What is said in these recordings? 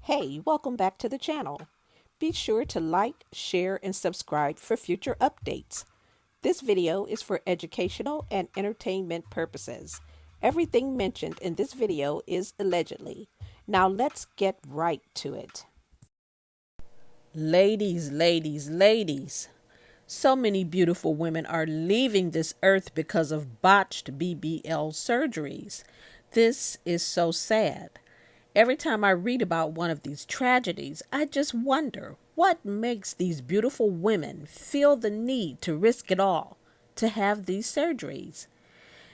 Hey, welcome back to the channel. Be sure to like, share, and subscribe for future updates. This video is for educational and entertainment purposes. Everything mentioned in this video is allegedly. Now let's get right to it. Ladies. So many beautiful women are leaving this earth because of botched BBL surgeries. This is so sad. Every time I read about one of these tragedies, I just wonder what makes these beautiful women feel the need to risk it all to have these surgeries.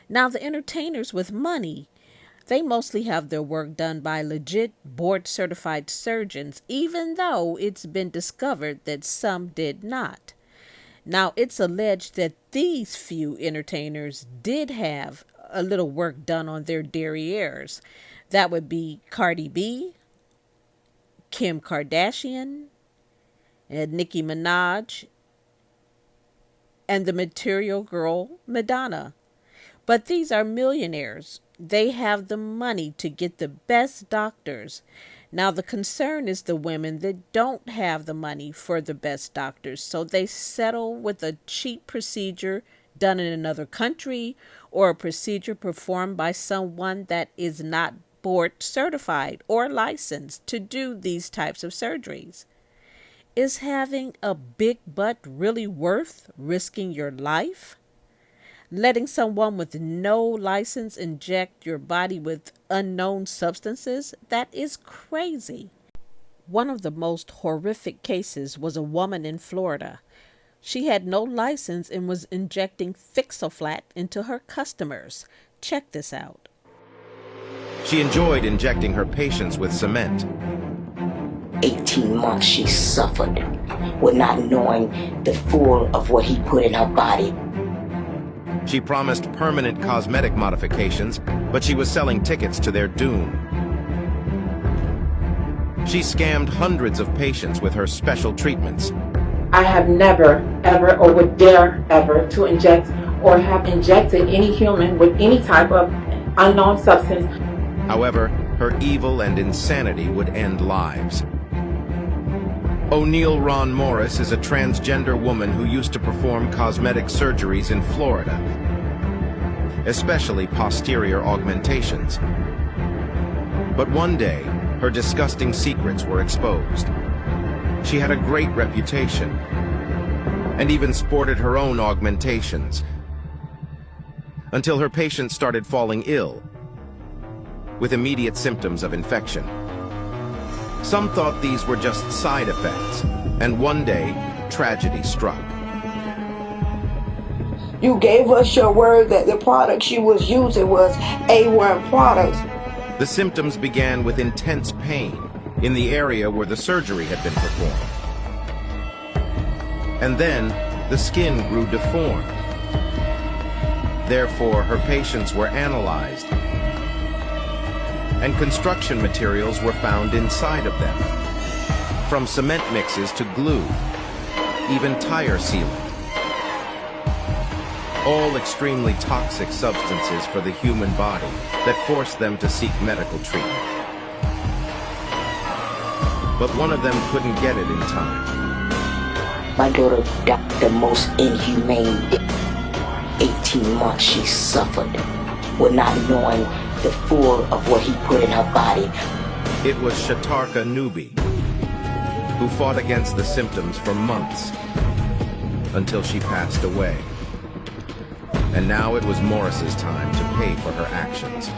Now, the entertainers with money, they mostly have their work done by legit board-certified surgeons, even though it's been discovered that some did not. Now, it's alleged that these few entertainers did have a little work done on their derrieres. That would be Cardi B, Kim Kardashian, and Nicki Minaj, and the material girl Madonna. But these are millionaires. They have the money to get the best doctors. Now, the concern is the women that don't have the money for the best doctors, so they settle with a cheap procedure done in another country or a procedure performed by someone that is not board certified or licensed to do these types of surgeries. Is having a big butt really worth risking your life? Letting someone with no license inject your body with unknown substances? That is crazy. One of the most horrific cases was a woman in Florida. She had no license and was injecting Fix-A-Flat into her customers. Check this out. She enjoyed injecting her patients with cement. 18 months she suffered with not knowing the full of what he put in her body. She promised permanent cosmetic modifications, but she was selling tickets to their doom. She scammed hundreds of patients with her special treatments. I have never, ever, or would dare ever to inject or have injected any human with any type of unknown substance. However, her evil and insanity would end lives. O'Neal Ron Morris is a transgender woman who used to perform cosmetic surgeries in Florida, especially posterior augmentations. But one day, her disgusting secrets were exposed. She had a great reputation and even sported her own augmentations until her patients started falling ill with immediate symptoms of infection. Some thought these were just side effects, and one day, tragedy struck. You gave us your word that the product she was using was A1 products. The symptoms began with intense pain in the area where the surgery had been performed. And then, the skin grew deformed. Therefore, her patients were analyzed, and construction materials were found inside of them, from cement mixes to glue, even tire sealant. All extremely toxic substances for the human body that forced them to seek medical treatment. But one of them couldn't get it in time. My daughter died the most inhumane. 18 months she suffered with not knowing the full of what he put in her body. It was Shatarka Nubi, who fought against the symptoms for months until she passed away. And now it was Morris's time to pay for her actions.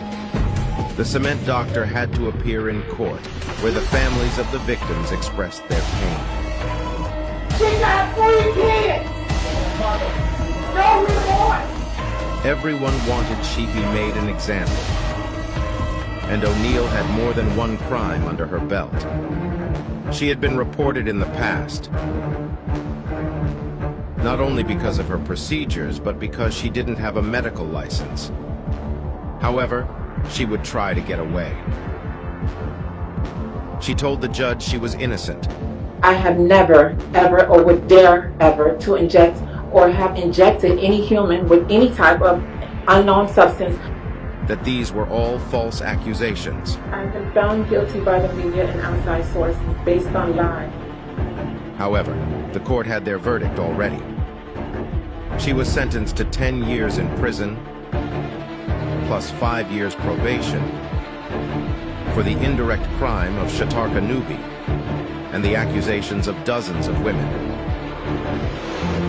The cement doctor had to appear in court, where the families of the victims expressed their pain. She got 3 kids! No remorse! Everyone wanted she be made an example, and O'Neal had more than one crime under her belt. She had been reported in the past, not only because of her procedures, but because she didn't have a medical license. However, she would try to get away. She told the judge she was innocent. I have never, ever, or would dare ever to inject or have injected any human with any type of unknown substance. that these were all false accusations. I've been found guilty by the media and outside sources based on lies. However, the court had their verdict already. She was sentenced to 10 years in prison, plus 5 years probation, for the indirect crime of Shatarka Nubi and the accusations of dozens of women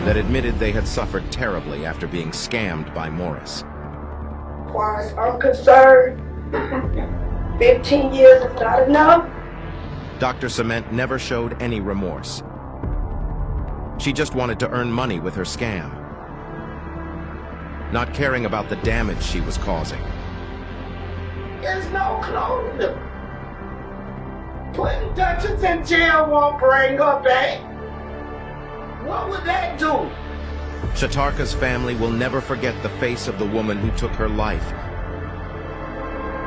that admitted they had suffered terribly after being scammed by Morris. As far as I'm concerned, 15 years is not enough. Dr. Cement never showed any remorse. She just wanted to earn money with her scam, not caring about the damage she was causing. There's no closure. Putting Duchess in jail won't bring her back. What would that do? Shatarka's family will never forget the face of the woman who took her life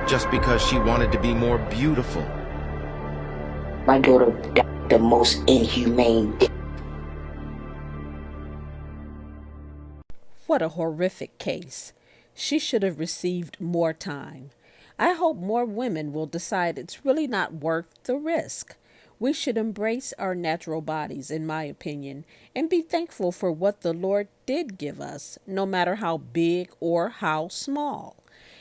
just because she wanted to be more beautiful. My daughter died the most inhumane death. What a horrific case. She should have received more time. I hope more women will decide it's really not worth the risk. We should embrace our natural bodies, in my opinion, and be thankful for what the Lord did give us, no matter how big or how small.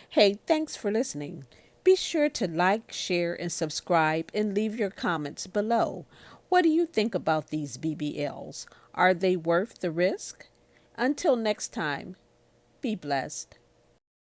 Hey, thanks for listening. Be sure to like, share, and subscribe, and leave your comments below. What do you think about these BBLs? Are they worth the risk? Until next time, be blessed.